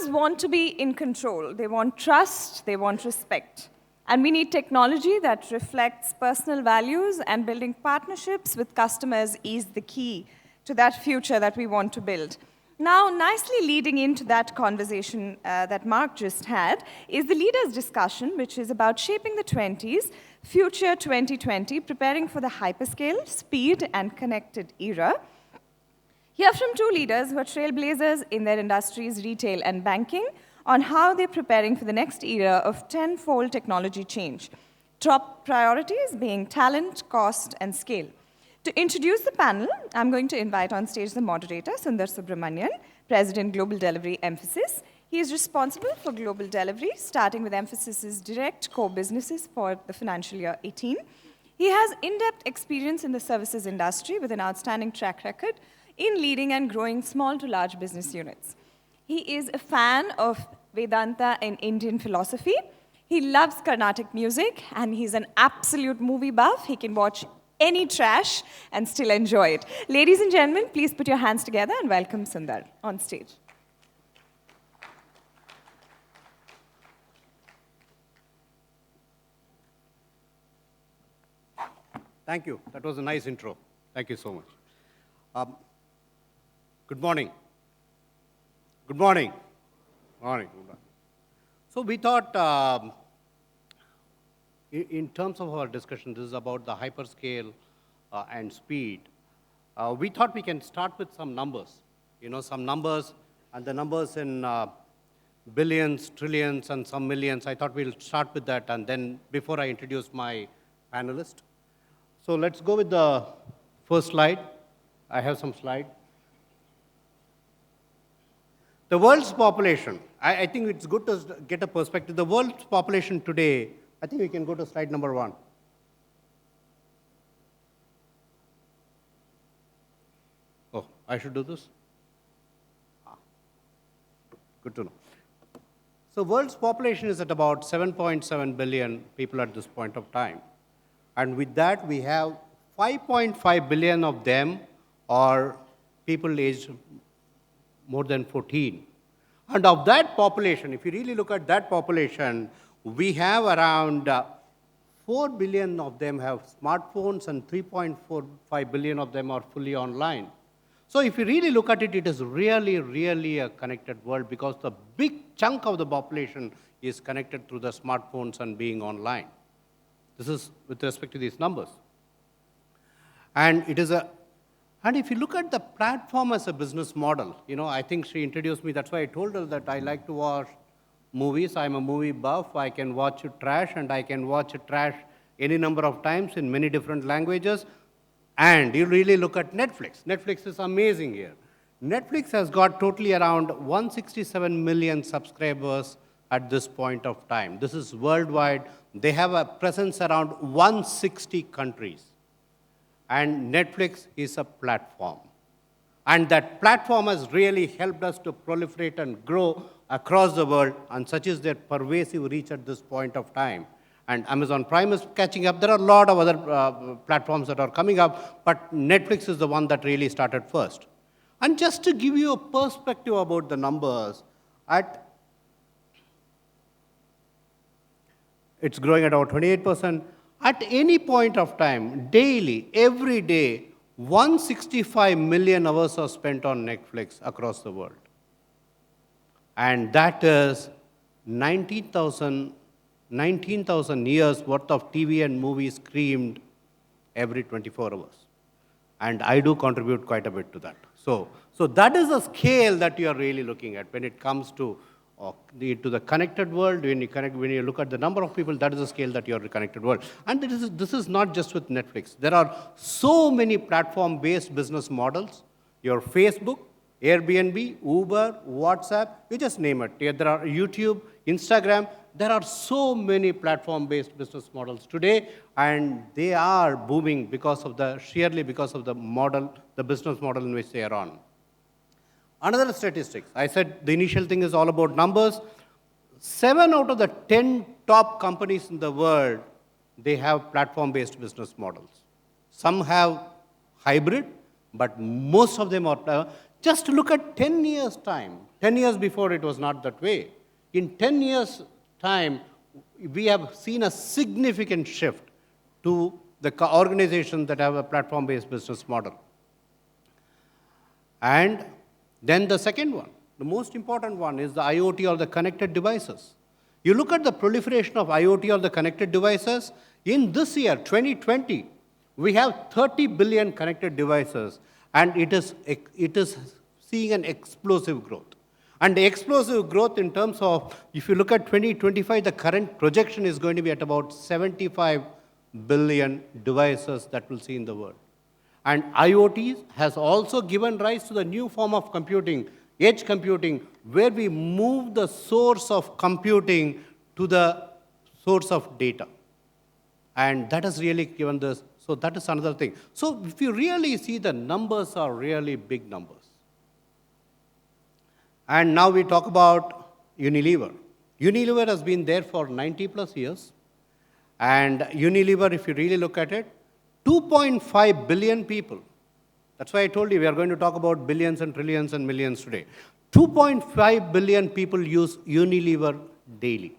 Customers want to be in control. They want trust, they want respect. And we need technology that reflects personal values, and building partnerships with customers is the key to that future that we want to build. Now, nicely leading into that conversation that Mark just had is the leaders' discussion, which is about shaping the 20s, Future 2020, preparing for the hyperscale, speed, and connected era. Hear from two leaders who are trailblazers in their industries, retail and banking, on how they're preparing for the next era of tenfold technology change. Top priorities being talent, cost, and scale. To introduce the panel, I'm going to invite on stage the moderator, Sundar Subramanian, President, Global Delivery Emphasis. He is responsible for global delivery, starting with Emphasis' direct core businesses for the financial year 18. He has in-depth experience in the services industry with an outstanding track record in leading and growing small to large business units. He is a fan of Vedanta and Indian philosophy. He loves Carnatic music, and he's an absolute movie buff. He can watch any trash and still enjoy it. Ladies and gentlemen, please put your hands together and welcome Sundar on stage. Thank you. That was a nice intro. Thank you so much. Good morning. Good morning. Morning. So we thought, in terms of our discussion, this is about the hyperscale and speed. We thought we can start with some numbers. Some numbers, and the numbers in billions, trillions, and some millions. I thought we'll start with that, and then before I introduce my panelist. So let's go with the first slide. I have some slides. The world's population, I think it's good to get a perspective. The world's population today, I think we can go to slide number 1. Oh, I should do this? Good to know. So world's population is at about 7.7 billion people at this point of time. And with that, we have 5.5 billion of them are people aged more than 14. And of that population, if you really look at that population, we have around 4 billion of them have smartphones, and 3.45 billion of them are fully online. So if you really look at it, it is really, really a connected world, because the big chunk of the population is connected through the smartphones and being online. This is with respect to these numbers. And if you look at the platform as a business model, I think she introduced me, that's why I told her that I like to watch movies. I'm a movie buff. I can watch trash, and I can watch trash any number of times in many different languages. And you really look at Netflix. Netflix is amazing here. Netflix has got totally around 167 million subscribers at this point of time. This is worldwide. They have a presence around 160 countries. And Netflix is a platform. And that platform has really helped us to proliferate and grow across the world, and such is their pervasive reach at this point of time. And Amazon Prime is catching up. There are a lot of other platforms that are coming up, but Netflix is the one that really started first. And just to give you a perspective about the numbers, it's growing at about 28%. At any point of time, daily, every day, 165 million hours are spent on Netflix across the world. And that is 19,000 years worth of TV and movies streamed every 24 hours. And I do contribute quite a bit to that. So that is the scale that you are really looking at when it comes to the connected world. When you look at the number of people, that is the scale that you are the connected world. And this is not just with Netflix. There are so many platform-based business models. Your Facebook, Airbnb, Uber, WhatsApp, you just name it. There are YouTube, Instagram. There are so many platform-based business models today, and they are booming sheerly because of the model, the business model in which they are on. Another statistics, I said the initial thing is all about numbers. 7 out of the 10 top companies in the world, they have platform-based business models. Some have hybrid, but most of them are, just look at 10 years' time. 10 years before, it was not that way. In 10 years' time, we have seen a significant shift to the organizations that have a platform-based business model. And then the second one, the most important one, is the IoT, or the connected devices. You look at the proliferation of IoT, or the connected devices. In this year, 2020, we have 30 billion connected devices, and it is seeing an explosive growth. And the explosive growth in terms of, if you look at 2025, the current projection is going to be at about 75 billion devices that we'll see in the world. And IoT has also given rise to the new form of computing, edge computing, where we move the source of computing to the source of data. And that has really given this, so that is another thing. So if you really see, the numbers are really big numbers. And now we talk about Unilever. Unilever has been there for 90 plus years. And Unilever, if you really look at it, 2.5 billion people. That's why I told you we are going to talk about billions and trillions and millions today. 2.5 billion people use Unilever daily.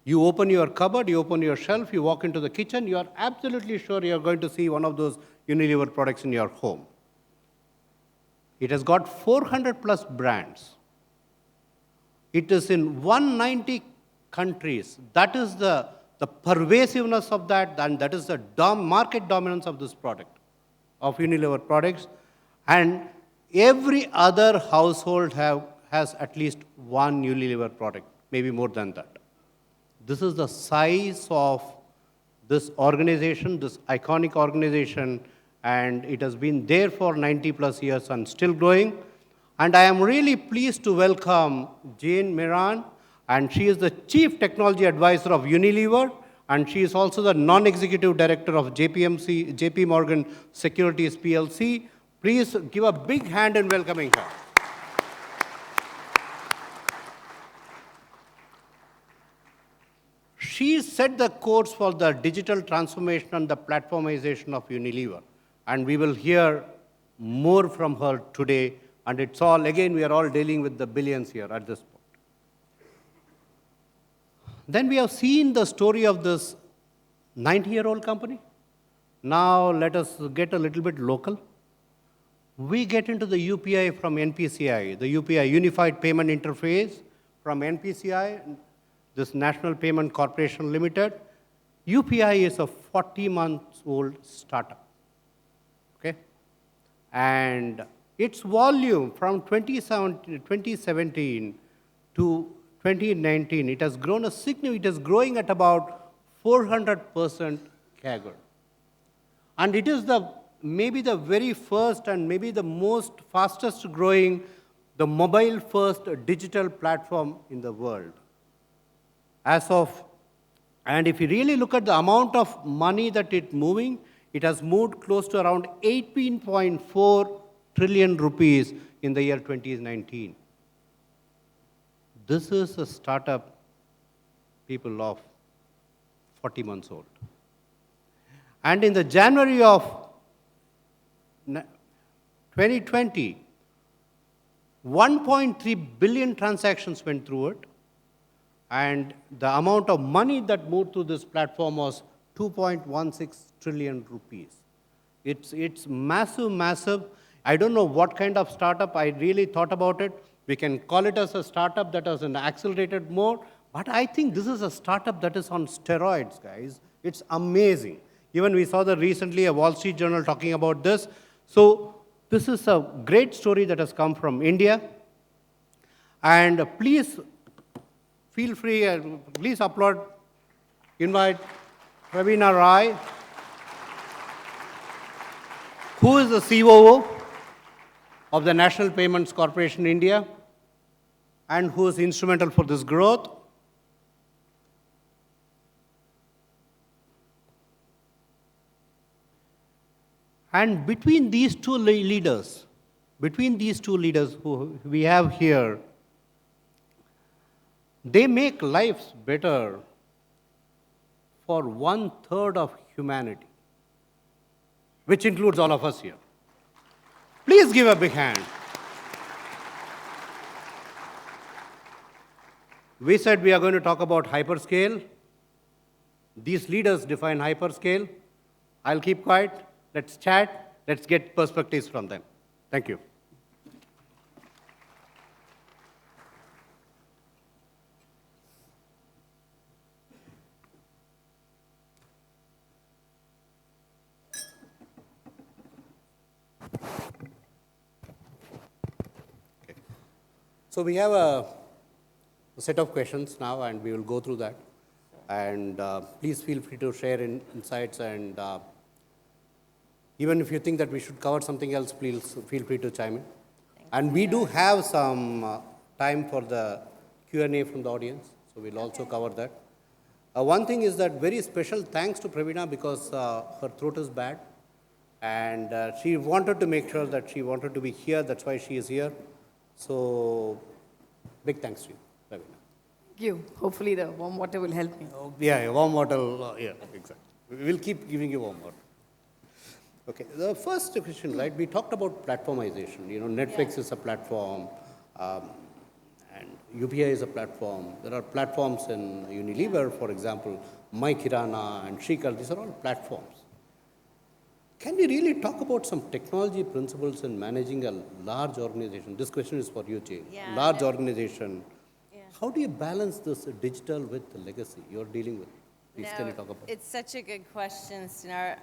You open your cupboard, you open your shelf, you walk into the kitchen, you are absolutely sure you are going to see one of those Unilever products in your home. It has got 400 plus brands. It is in 190 countries. That is the pervasiveness of that, and that is the market dominance of this product, of Unilever products. And every other household has at least one Unilever product, maybe more than that. This is the size of this organization, this iconic organization, and it has been there for 90 plus years and still growing. And I am really pleased to welcome Jane Miran, and she is the Chief Technology Advisor of Unilever, and she is also the Non-Executive Director of JP Morgan Securities PLC. Please give a big hand in welcoming her. She set the course for the digital transformation and the platformization of Unilever. And we will hear more from her today. And it's all, again, we are all dealing with the billions here at this point. Then we have seen the story of this 90-year-old company. Now let us get a little bit local. We get into the UPI from NPCI, the UPI, Unified Payment Interface from NPCI, this National Payment Corporation Limited. UPI is a 40-month-old startup. Okay? And its volume from 2017 to 2019, it has grown a significant, it is growing at about 400% CAGR. And it is maybe the very first and maybe the most fastest growing, the mobile first digital platform in the world. And if you really look at the amount of money that it's moving, it has moved close to around 18.4 trillion rupees in the year 2019. This is a startup, people, of 40 months old. And in the January of 2020, 1.3 billion transactions went through it. And the amount of money that moved through this platform was 2.16 trillion rupees. It's massive, massive. I don't know what kind of startup. I really thought about it. We can call it as a startup that is in accelerated mode, but I think this is a startup that is on steroids, guys. It's amazing. Even we saw recently a Wall Street Journal talking about this. So this is a great story that has come from India. And please feel free, please invite Ravina Rai, who is the COO of the National Payments Corporation India, and who is instrumental for this growth. And between these two leaders who we have here, they make lives better for 1/3 of humanity, which includes all of us here. Please give a big hand. We said we are going to talk about hyperscale. These leaders define hyperscale. I'll keep quiet. Let's chat. Let's get perspectives from them. Thank you. So we have a set of questions now, and we will go through that. And please feel free to share insights, and even if you think that we should cover something else, please feel free to chime in. And we do have some time for the Q&A from the audience, so we'll also cover that. One thing is that very special thanks to Praveena, because her throat is bad, and she wanted to make sure that she wanted to be here. That's why she is here. So big thanks to you, Praveena. Thank you. Hopefully the warm water will help me. Yeah, warm water, yeah, exactly. We'll keep giving you warm water. Okay, the first question, right, we talked about platformization. You know, Netflix is a platform, and UPI is a platform. There are platforms in Unilever, for example, My Kirana and Shrikal, these are all platforms. Can we really talk about some technology principles in managing a large organization? This question is for you, Jay. Yeah, large no. organization. Yeah. How do you balance this digital with the legacy you're dealing with? Please, can you talk about it? It's such a good question, Sunar.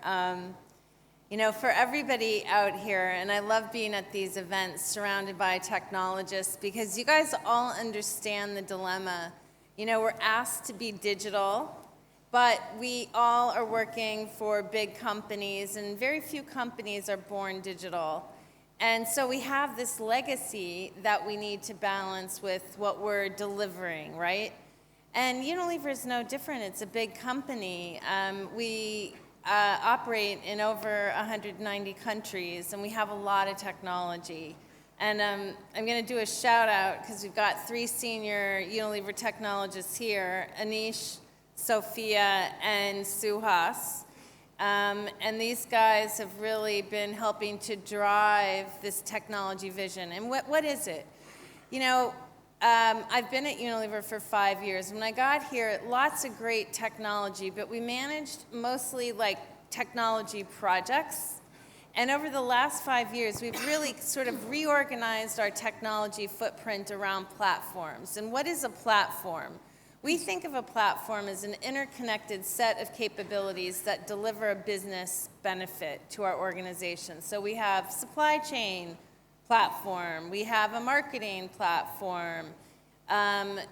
You know, for everybody out here, and I love being at these events surrounded by technologists, because you guys all understand the dilemma. You know, we're asked to be digital, but we all are working for big companies, and very few companies are born digital. And so we have this legacy that we need to balance with what we're delivering, right? And Unilever is no different. It's a big company. We operate in over 190 countries, and we have a lot of technology. And I'm going to do a shout out because we've got 3 senior Unilever technologists here, Anish, Sophia, and Suhas. And these guys have really been helping to drive this technology vision. And what is it? You know, I've been at Unilever for 5 years. When I got here, lots of great technology, but we managed mostly like technology projects. And over the last 5 years, we've really sort of reorganized our technology footprint around platforms. And what is a platform? We think of a platform as an interconnected set of capabilities that deliver a business benefit to our organization. So we have supply chain platform, we have a marketing platform,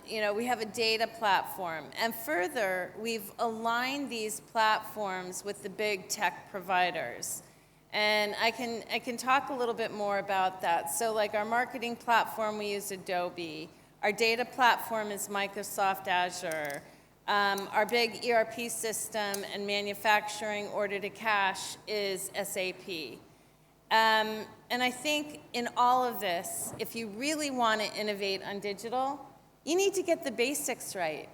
you know, we have a data platform. And further, we've aligned these platforms with the big tech providers. And I can talk a little bit more about that. So like our marketing platform, we use Adobe. Our data platform is Microsoft Azure. Our big ERP system and manufacturing order to cash is SAP. And I think in all of this, if you really want to innovate on digital, you need to get the basics right.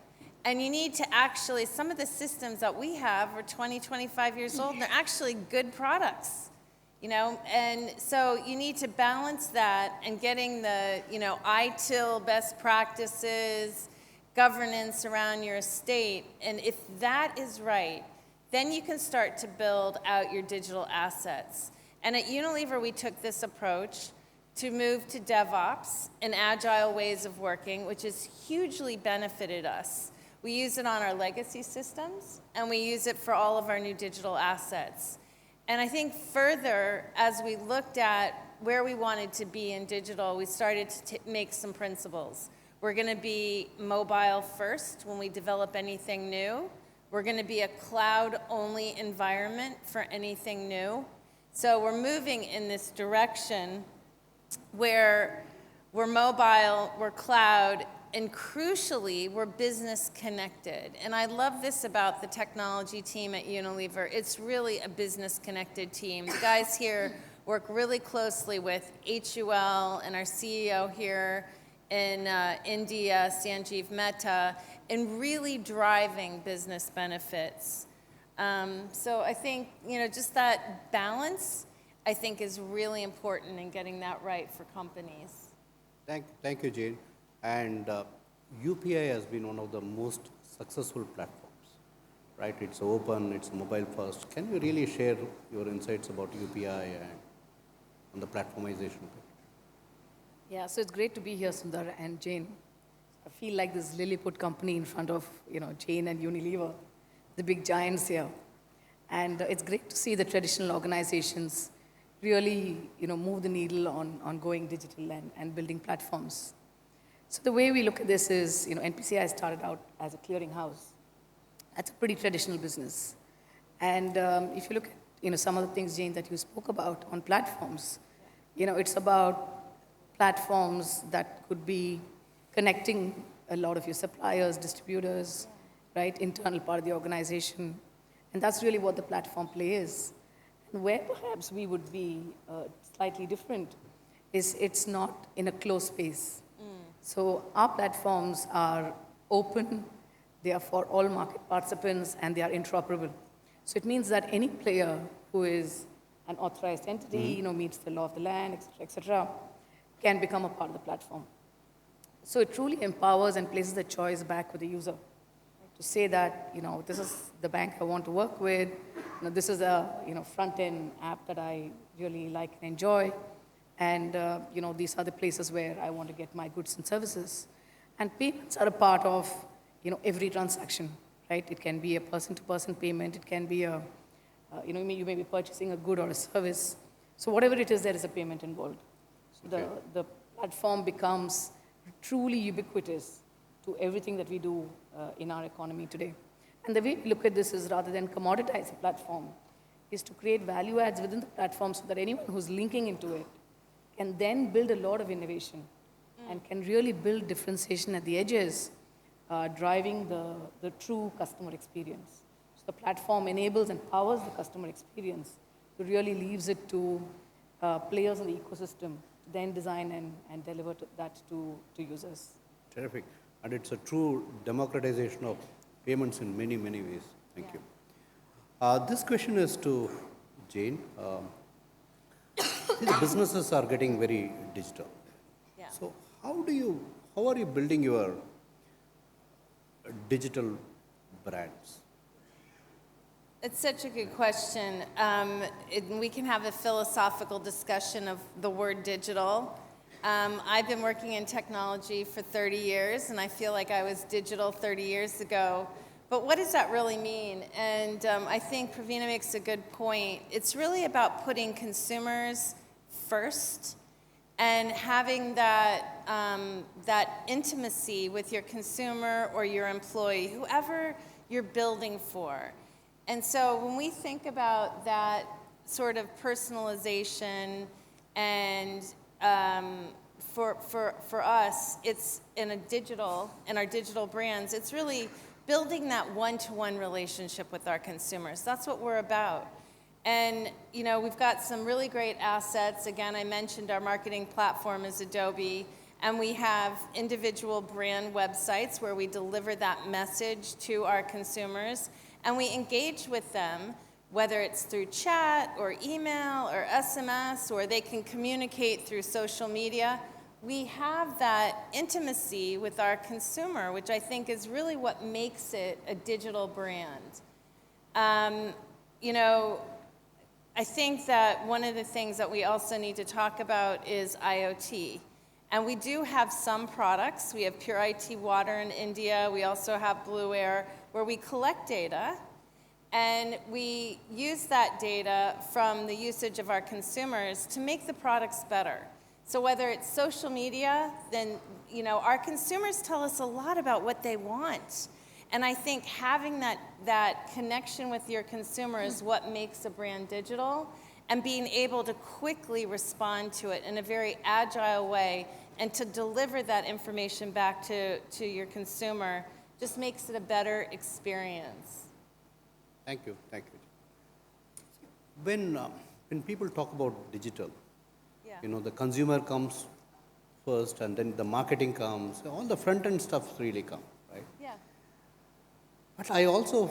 And you need to actually, some of the systems that we have are 20, 25 years old, and they're actually good products. You know, and so you need to balance that and getting the, you know, ITIL best practices, governance around your estate. And if that is right, then you can start to build out your digital assets. And at Unilever, we took this approach to move to DevOps and agile ways of working, which has hugely benefited us. We use it on our legacy systems, and we use it for all of our new digital assets. And I think further, as we looked at where we wanted to be in digital, we started to make some principles. We're going to be mobile first when we develop anything new. We're going to be a cloud-only environment for anything new. So we're moving in this direction where we're mobile, we're cloud, and crucially, we're business connected. And I love this about the technology team at Unilever. It's really a business connected team. The guys here work really closely with HUL and our CEO here in India, Sanjeev Mehta, in really driving business benefits. So I think, you know, just that balance, I think, is really important in getting that right for companies. Thank you, Jane. And UPI has been one of the most successful platforms, right? It's open, it's mobile first. Can you really share your insights about UPI and on the platformization? Yeah, so it's great to be here, Sundar and Jane. I feel like this Lilliput company in front of, Jane and Unilever, the big giants here. And it's great to see the traditional organizations really, move the needle on going digital and building platforms. So the way we look at this is, NPCI started out as a clearinghouse. That's a pretty traditional business. And if you look at, some of the things, Jane, that you spoke about on platforms, it's about platforms that could be connecting a lot of your suppliers, distributors, right, internal part of the organization. And that's really what the platform play is. And where perhaps we would be slightly different is it's not in a closed space. So our platforms are open, they are for all market participants, and they are interoperable. So it means that any player who is an authorized entity, meets the law of the land, et cetera, can become a part of the platform. So it truly empowers and places the choice back with the user to say that, this is the bank I want to work with, this is a, front-end app that I really like and enjoy, and, these are the places where I want to get my goods and services. And payments are a part of, every transaction, right? It can be a person-to-person payment, it can be a, you may be purchasing a good or a service. So whatever it is, there is a payment involved. So the platform becomes truly ubiquitous to everything that we do in our economy today. And the way we look at this is rather than commoditize a platform, is to create value adds within the platform so that anyone who's linking into it can then build a lot of innovation and can really build differentiation at the edges, driving the true customer experience. So the platform enables and powers the customer experience to really leaves it to players in the ecosystem to then design and deliver that to users. Terrific. And it's a true democratization of payments in many, many ways. Thank you. This question is to Jane. These businesses are getting very digital. Yeah. So how are you building your digital brands? It's such a good question. We can have a philosophical discussion of the word digital. I've been working in technology for 30 years, and I feel like I was digital 30 years ago. But what does that really mean? And I think Pravina makes a good point. It's really about putting consumers first and having that, that intimacy with your consumer or your employee, whoever you're building for. And so when we think about that sort of personalization and for us, it's in our digital brands, it's really building that one-to-one relationship with our consumers. That's what we're about. And, we've got some really great assets. Again, I mentioned our marketing platform is Adobe, and we have individual brand websites where we deliver that message to our consumers, and we engage with them, whether it's through chat or email or SMS, or they can communicate through social media. We have that intimacy with our consumer, which I think is really what makes it a digital brand. I think that one of the things that we also need to talk about is IoT. And we do have some products. We have Pure IT Water in India. We also have Blue Air, where we collect data, and we use that data from the usage of our consumers to make the products better. So whether it's social media, then, our consumers tell us a lot about what they want. And I think having that connection with your consumer is what makes a brand digital, and being able to quickly respond to it in a very agile way and to deliver that information back to your consumer just makes it a better experience. Thank you. When people talk about digital, the consumer comes first, and then the marketing comes. All the front-end stuff really come, right? Yeah. But I also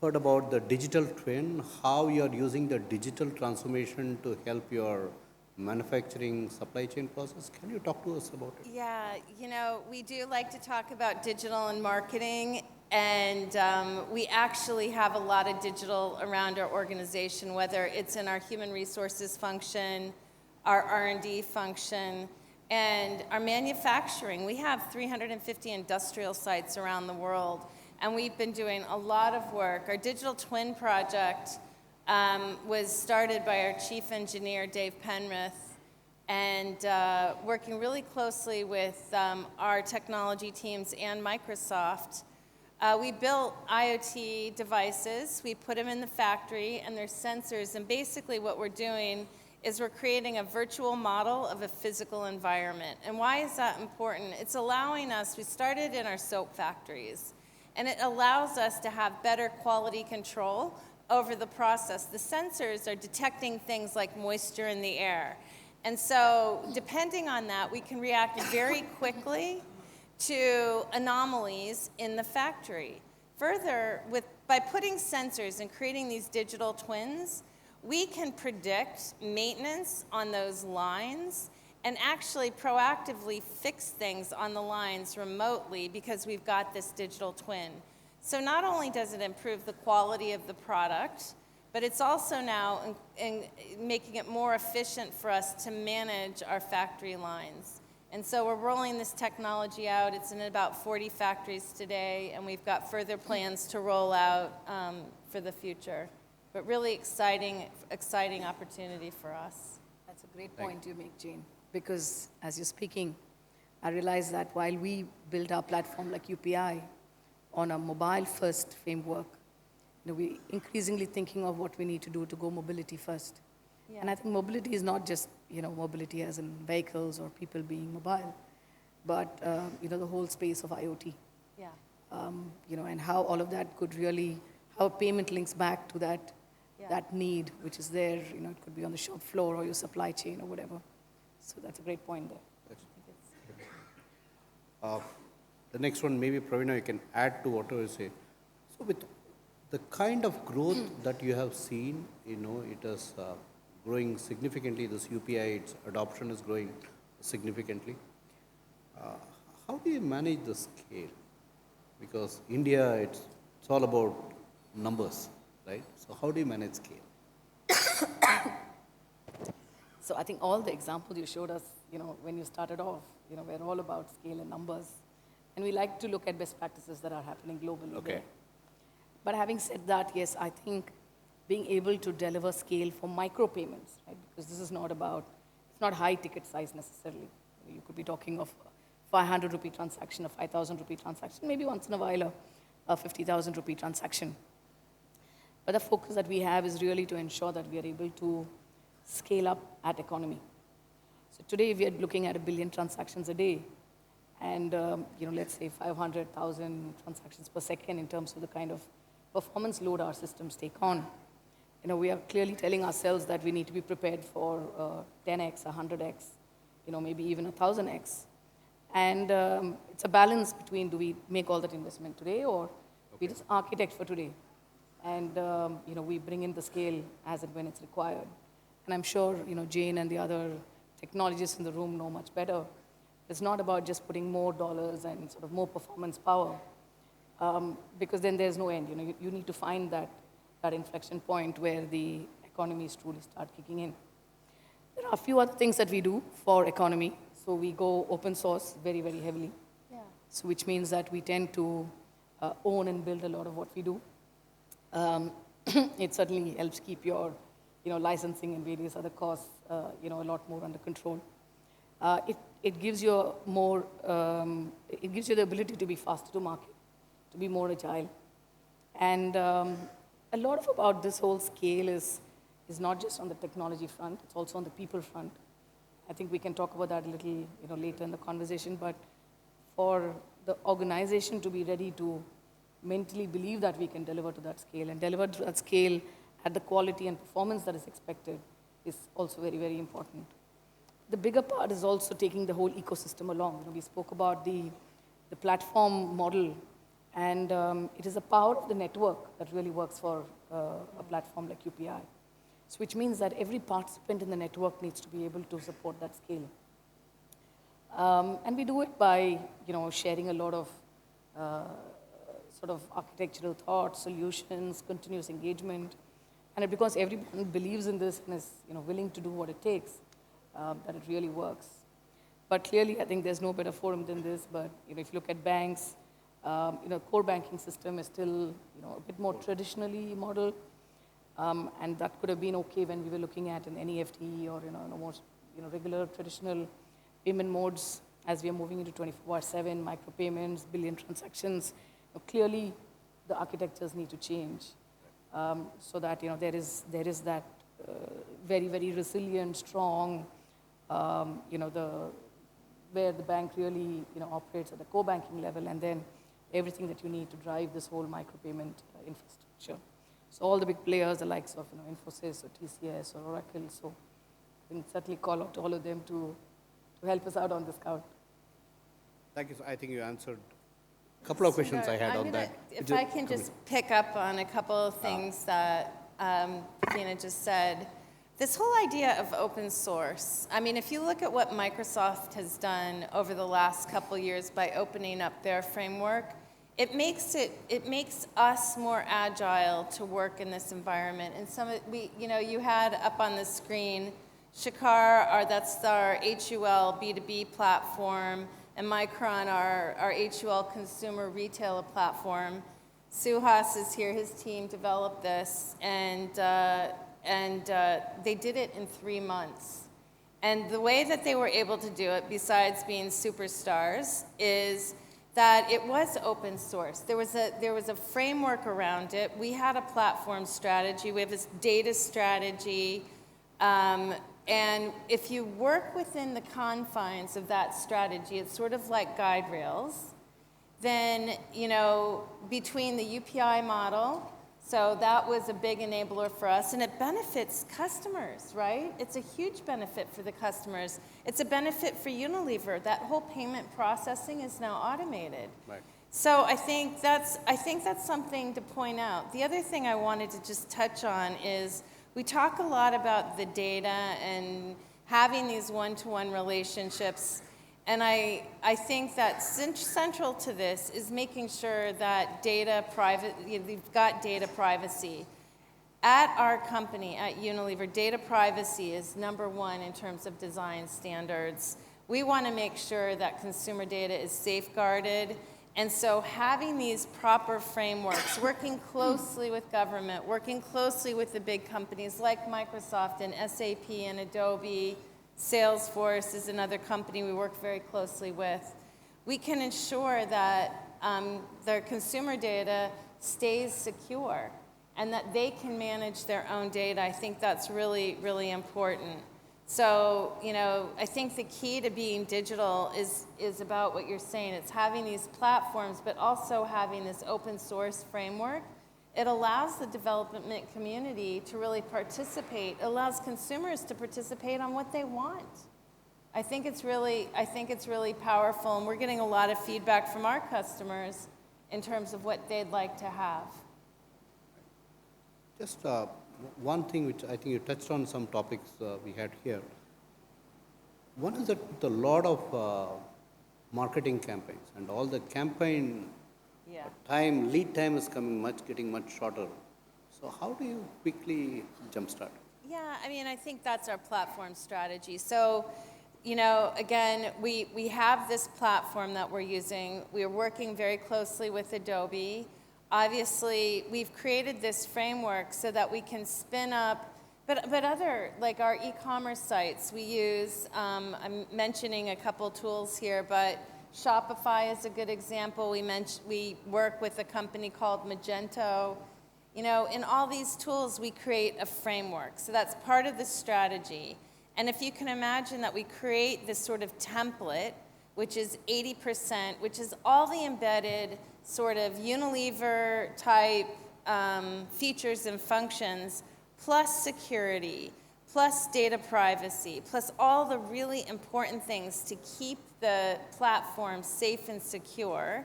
heard about the digital twin, how you are using the digital transformation to help your manufacturing supply chain process. Can you talk to us about it? Yeah, we do like to talk about digital and marketing, and we actually have a lot of digital around our organization, whether it's in our human resources function, our R&D function, and our manufacturing. We have 350 industrial sites around the world, and we've been doing a lot of work. Our digital twin project was started by our chief engineer, Dave Penrith, and working really closely with our technology teams and Microsoft. We built IoT devices, we put them in the factory, and they're sensors, and basically what we're doing is we're creating a virtual model of a physical environment. And why is that important? It's allowing us, we started in our soap factories, and it allows us to have better quality control over the process. The sensors are detecting things like moisture in the air. And so depending on that, we can react very quickly to anomalies in the factory. Further, by putting sensors and creating these digital twins, we can predict maintenance on those lines and actually proactively fix things on the lines remotely because we've got this digital twin. So not only does it improve the quality of the product, but it's also now making it more efficient for us to manage our factory lines. And so we're rolling this technology out. It's in about 40 factories today, and we've got further plans to roll out for the future. But really exciting opportunity for us. That's a great point you make, Jane, because as you're speaking, I realize that while we build our platform like UPI on a mobile-first framework, we're increasingly thinking of what we need to do to go mobility first. Yeah. And I think mobility is not just mobility as in vehicles or people being mobile, but the whole space of IoT. Yeah. And how all of that could really, how payment links back to that need which is there. It could be on the shop floor or your supply chain or whatever. So that's a great point there. The next one, maybe Pravina, you can add to whatever you say. So with the kind of growth that you have seen, it is growing significantly. This UPI, its adoption is growing significantly. How do you manage the scale? Because India, it's all about numbers, right? So how do you manage scale? So I think all the examples you showed us, when you started off, were all about scale and numbers. And we like to look at best practices that are happening globally. Okay. There. But having said that, yes, I think being able to deliver scale for micropayments, right? Because this is not about, it's not high ticket size necessarily. You could be talking of a 500 rupee transaction, a 5,000 rupee transaction, maybe once in a while a 50,000 rupee transaction. But the focus that we have is really to ensure that we are able to scale up at economy. So today we are looking at 1 billion transactions a day, and let's say 500,000 transactions per second in terms of the kind of performance load our systems take on. We are clearly telling ourselves that we need to be prepared for 10x, 100x, maybe even 1,000x. And it's a balance between, do we make all that investment today, or we just architect for today? And we bring in the scale as and when it's required. And I'm sure Jane and the other technologists in the room know much better. It's not about just putting more dollars and sort of more performance power, because then there's no end. You need to find that inflection point where the economies truly start kicking in. There are a few other things that we do for economy. So we go open source very, very heavily. Yeah. So which means that we tend to own and build a lot of what we do. It certainly helps keep your licensing and various other costs a lot more under control. It gives you more, it gives you the ability to be faster to market, to be more agile. And a lot of about this whole scale is not just on the technology front, it's also on the people front. I think we can talk about that a little later in the conversation, but for the organization to be ready to mentally believe that we can deliver to that scale and deliver to that scale at the quality and performance that is expected is also very, very important. The bigger part is also taking the whole ecosystem along. We spoke about the platform model, and it is the power of the network that really works for a platform like UPI. So which means that every participant in the network needs to be able to support that scale. And we do it by, sharing a lot of sort of architectural thoughts, solutions, continuous engagement. And because everyone believes in this and is, willing to do what it takes, that it really works. But clearly, I think there's no better forum than this. But if you look at banks, core banking system is still, a bit more traditionally modeled. And that could have been okay when we were looking at an NEFT or, more, regular traditional payment modes. As we are moving into 24/7, micropayments, billion transactions, clearly the architectures need to change so that there is that very, very resilient, strong, where the bank really operates at the core banking level, and then everything that you need to drive this whole micropayment infrastructure. So all the big players, the likes of Infosys or TCS or Oracle, so I can certainly call out to all of them to help us out on this count. Thank you. I think you answered a couple of questions I had on that. If I can just pick up on a couple of things that Tina just said. This whole idea of open source, I mean, if you look at what Microsoft has done over the last couple years by opening up their framework, it makes us more agile to work in this environment. And you had up on the screen, Shakar, that's our HUL B2B platform, and Micron, our HUL consumer retailer platform. Suhas is here, his team developed this, and they did it in 3 months. And the way that they were able to do it, besides being superstars, is that it was open source. There was a framework around it. We had a platform strategy. We have this data strategy. And if you work within the confines of that strategy, it's sort of like guide rails. Then, between the UPI model, so that was a big enabler for us, and it benefits customers, right? It's a huge benefit for the customers. It's a benefit for Unilever. That whole payment processing is now automated. Right. So I think that's something to point out. The other thing I wanted to just touch on is we talk a lot about the data and having these one-to-one relationships. And I think that central to this is making sure that we've got data privacy. At our company, at Unilever, data privacy is #1 in terms of design standards. We want to make sure that consumer data is safeguarded. And so having these proper frameworks, working closely with government, working closely with the big companies like Microsoft and SAP and Adobe, Salesforce is another company we work very closely with. We can ensure that their consumer data stays secure and that they can manage their own data. I think that's really, really important. So, I think the key to being digital is about what you're saying. It's having these platforms, but also having this open source framework. It allows the development community to really participate. It allows consumers to participate on what they want. I think it's really powerful, and we're getting a lot of feedback from our customers in terms of what they'd like to have. Just one thing which I think you touched on some topics we had here. One is that with a lot of marketing campaigns and all the campaign lead time is getting much shorter. So how do you quickly jumpstart? Yeah, I think that's our platform strategy. So, again, we have this platform that we're using. We are working very closely with Adobe. Obviously, we've created this framework so that we can spin up, but other, like our e-commerce sites, we use, I'm mentioning a couple tools here, but Shopify is a good example. We work with a company called Magento. In all these tools, we create a framework. So that's part of the strategy. And if you can imagine that we create this sort of template, which is 80%, which is all the embedded sort of Unilever type features and functions, plus security, plus data privacy, plus all the really important things to keep the platform safe and secure.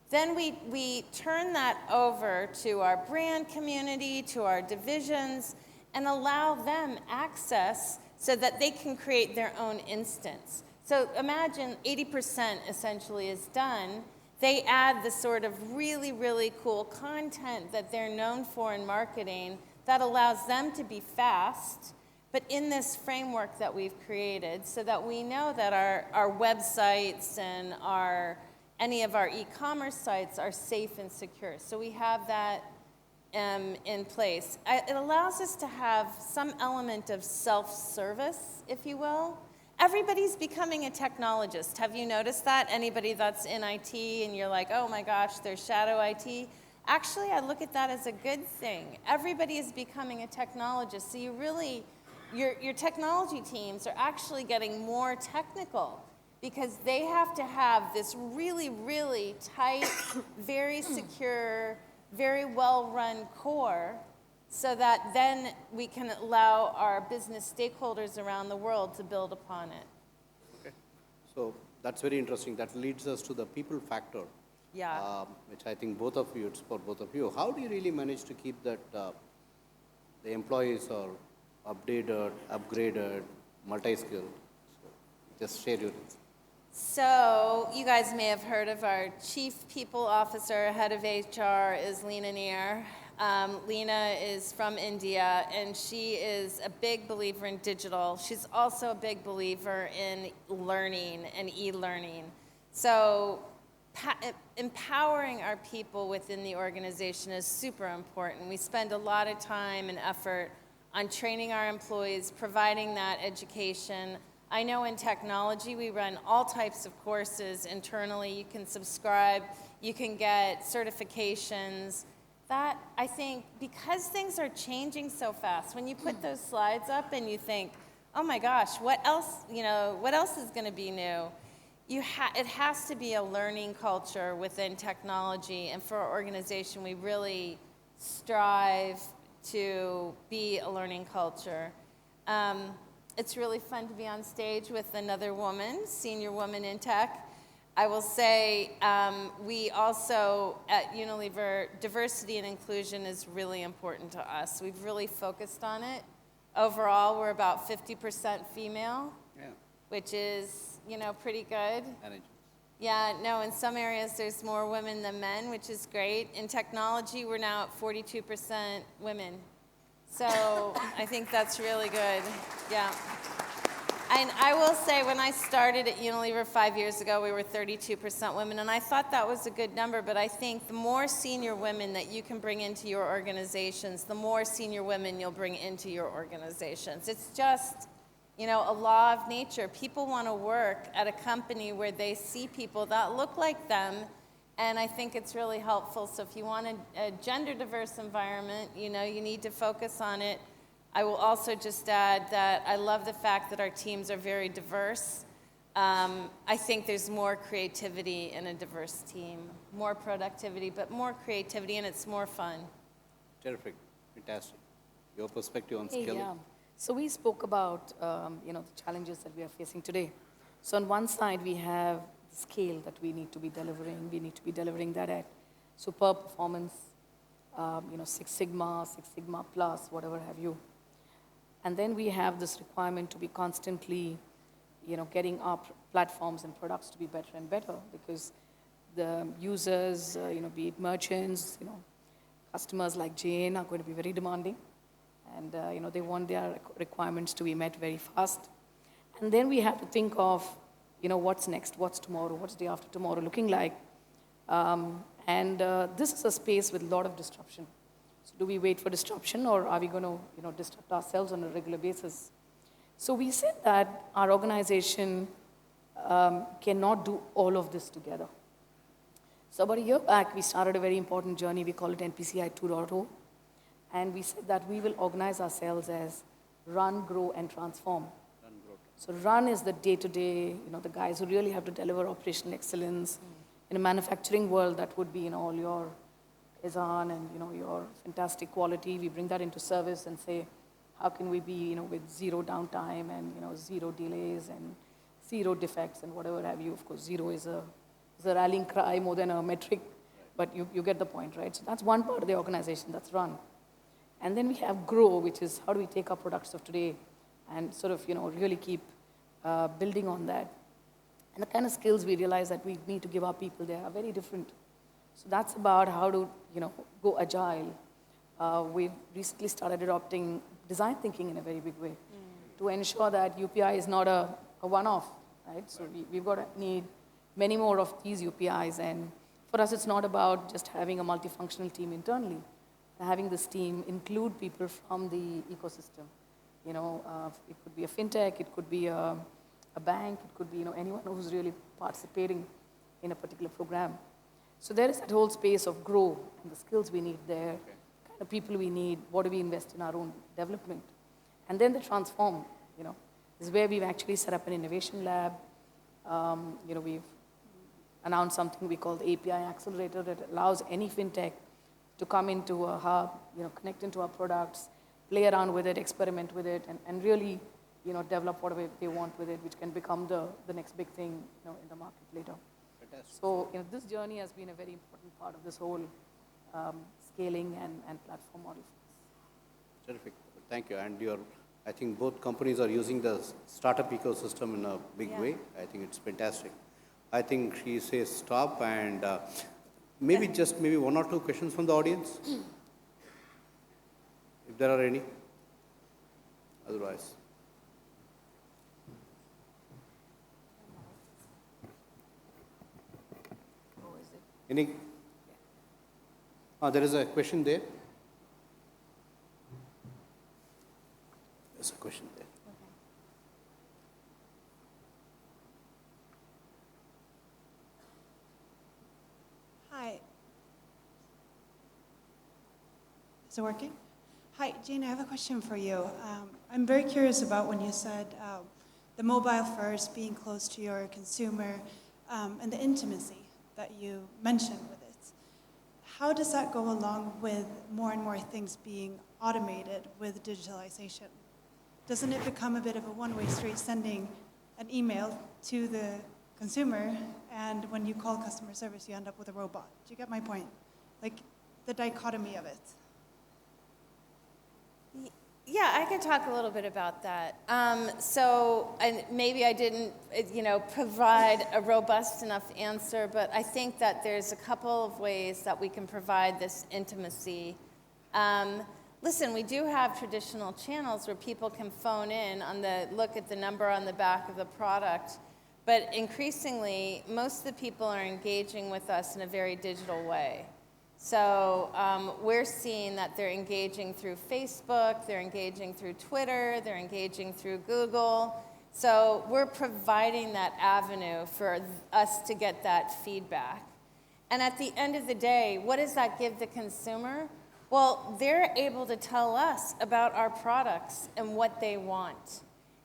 Then we turn that over to our brand community, to our divisions, and allow them access so that they can create their own instance. So imagine 80% essentially is done. They add the sort of really, really cool content that they're known for in marketing that allows them to be fast, but in this framework that we've created so that we know that our websites and any of our e-commerce sites are safe and secure. So we have that in place. It allows us to have some element of self-service, if you will. Everybody's becoming a technologist. Have you noticed that? Anybody that's in IT and you're like, oh my gosh, there's shadow IT. Actually, I look at that as a good thing. Everybody is becoming a technologist. So you really, your technology teams are actually getting more technical because they have to have this really, really tight, very secure, very well-run core so that then we can allow our business stakeholders around the world to build upon it. Okay. So that's very interesting. That leads us to the people factor, which I think both of you, it's for both of you. How do you really manage to keep that the employees are updated, upgraded, multi-skilled? So just share your insights. So you guys may have heard of our Chief People Officer, Head of HR is Leena Nair. Leena is from India, and she is a big believer in digital. She's also a big believer in learning and e-learning. So empowering our people within the organization is super important. We spend a lot of time and effort on training our employees, providing that education. I know in technology we run all types of courses internally. You can subscribe, you can get certifications. That, I think, because things are changing so fast, when you put those slides up and you think, oh my gosh, what else is going to be new? It has to be a learning culture within technology, and for our organization, we really strive to be a learning culture. It's really fun to be on stage with another woman, senior woman in tech. I will say we also, at Unilever, diversity and inclusion is really important to us. We've really focused on it. Overall, we're about 50% female, which is, pretty good. Yeah, no, in some areas there's more women than men, which is great. In technology, we're now at 42% women. So I think that's really good, yeah. And I will say, when I started at Unilever 5 years ago, we were 32% women, and I thought that was a good number, but I think the more senior women that you can bring into your organizations, the more senior women you'll bring into your organizations. It's just, a law of nature. People want to work at a company where they see people that look like them, and I think it's really helpful. So if you want a gender diverse environment, you need to focus on it. I will also just add that I love the fact that our teams are very diverse. I think there's more creativity in a diverse team, more productivity, but more creativity, and it's more fun. Terrific, fantastic. Your perspective on skilling. Yeah. So we spoke about the challenges that we are facing today. So on one side, we have the scale that we need to be delivering. We need to be delivering that at superb performance, Six Sigma Plus, whatever have you. And then we have this requirement to be constantly, getting our platforms and products to be better and better, because the users, be it merchants, customers like Jane are going to be very demanding, and they want their requirements to be met very fast. And then we have to think of, what's next, what's tomorrow, what's day after tomorrow looking like, and this is a space with a lot of disruption. So do we wait for disruption, or are we going to, disrupt ourselves on a regular basis? So we said that our organization cannot do all of this together. So about a year back, we started a very important journey. We call it NPCI 2.0. And we said that we will organize ourselves as run, grow, and transform. So run is the day-to-day, the guys who really have to deliver operational excellence. In a manufacturing world, that would be, all your Kaizen and, your fantastic quality. We bring that into service and say, how can we be, with zero downtime and, zero delays and zero defects and whatever have you. Of course, zero is a rallying cry more than a metric, but you get the point, right? So that's one part of the organization, that's run. And then we have grow, which is how do we take our products of today and sort of, really keep building on that. And the kind of skills we realize that we need to give our people there are very different. So that's about how to, go agile. We've recently started adopting design thinking in a very big way to ensure that UPI is not a one-off, right? So we've got to need many more of these UPIs. And for us, it's not about just having a multifunctional team internally. Having this team include people from the ecosystem. It could be a fintech, it could be a bank, it could be anyone who's really participating in a particular program. So there is that whole space of grow and the skills we need there, kind of people we need, what do we invest in our own development. And then the transform, is where we've actually set up an innovation lab. We've announced something we call the API Accelerator that allows any fintech to come into a hub, connect into our products, play around with it, experiment with it, and really, develop whatever they want with it, which can become the next big thing, in the market later. Fantastic. So, this journey has been a very important part of this whole scaling and platform model for us. Terrific. Thank you. And I think both companies are using the startup ecosystem in a big way. I think it's fantastic. I think she says stop, and maybe one or two questions from the audience, if there are any. Otherwise, any? There is a question there. There's a question there. Hi. Is it working? Hi, Jane, I have a question for you. I'm very curious about when you said the mobile first, being close to your consumer, and the intimacy that you mentioned with it. How does that go along with more and more things being automated with digitalization? Doesn't it become a bit of a one-way street, sending an email to the consumer, and when you call customer service, you end up with a robot? Do you get my point? Like, the dichotomy of it. Yeah, I can talk a little bit about that. And maybe I didn't, provide a robust enough answer, but I think that there's a couple of ways that we can provide this intimacy. Listen, we do have traditional channels where people can phone in look at the number on the back of the product, but increasingly, most of the people are engaging with us in a very digital way. So we're seeing that they're engaging through Facebook, they're engaging through Twitter, they're engaging through Google. So we're providing that avenue for us to get that feedback. And at the end of the day, what does that give the consumer? Well, they're able to tell us about our products and what they want.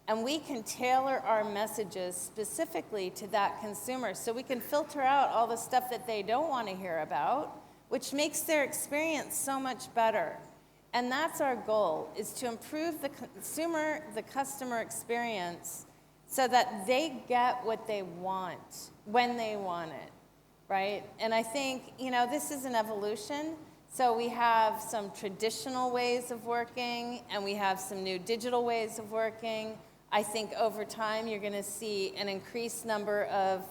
And we can tailor our messages specifically to that consumer. So we can filter out all the stuff that they don't want to hear about, which makes their experience so much better. And that's our goal, is to improve the customer experience so that they get what they want when they want it, right? And I think, this is an evolution. So we have some traditional ways of working, and we have some new digital ways of working. I think over time you're going to see an increased number of,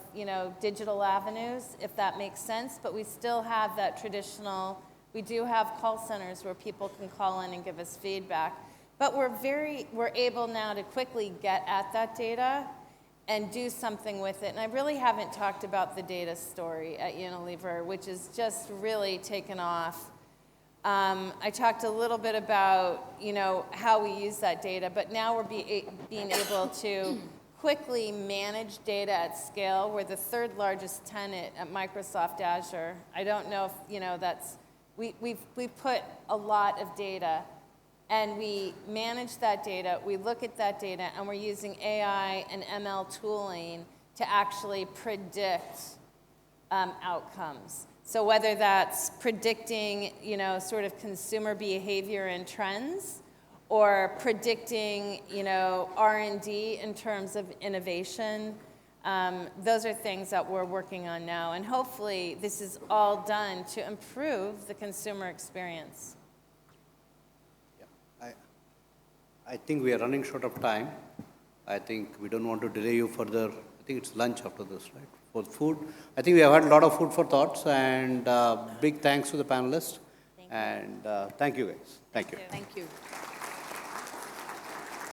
digital avenues, if that makes sense. But we still have that traditional. We do have call centers where people can call in and give us feedback. But we're able now to quickly get at that data and do something with it. And I really haven't talked about the data story at Unilever, which is just really taken off. I talked a little bit about, how we use that data, but now we're being able to quickly manage data at scale. We're the third largest tenant at Microsoft Azure. I don't know if, we've put a lot of data, and we manage that data, we look at that data, and we're using AI and ML tooling to actually predict outcomes. So whether that's predicting, sort of consumer behavior and trends, or predicting, R&D in terms of innovation, those are things that we're working on now. And hopefully this is all done to improve the consumer experience. I think we are running short of time. I think we don't want to delay you further. I think it's lunch after this, right? For food. I think we have had a lot of food for thoughts, and big thanks to the panelists. Thank you. And thank you guys. Thank you. Thank you.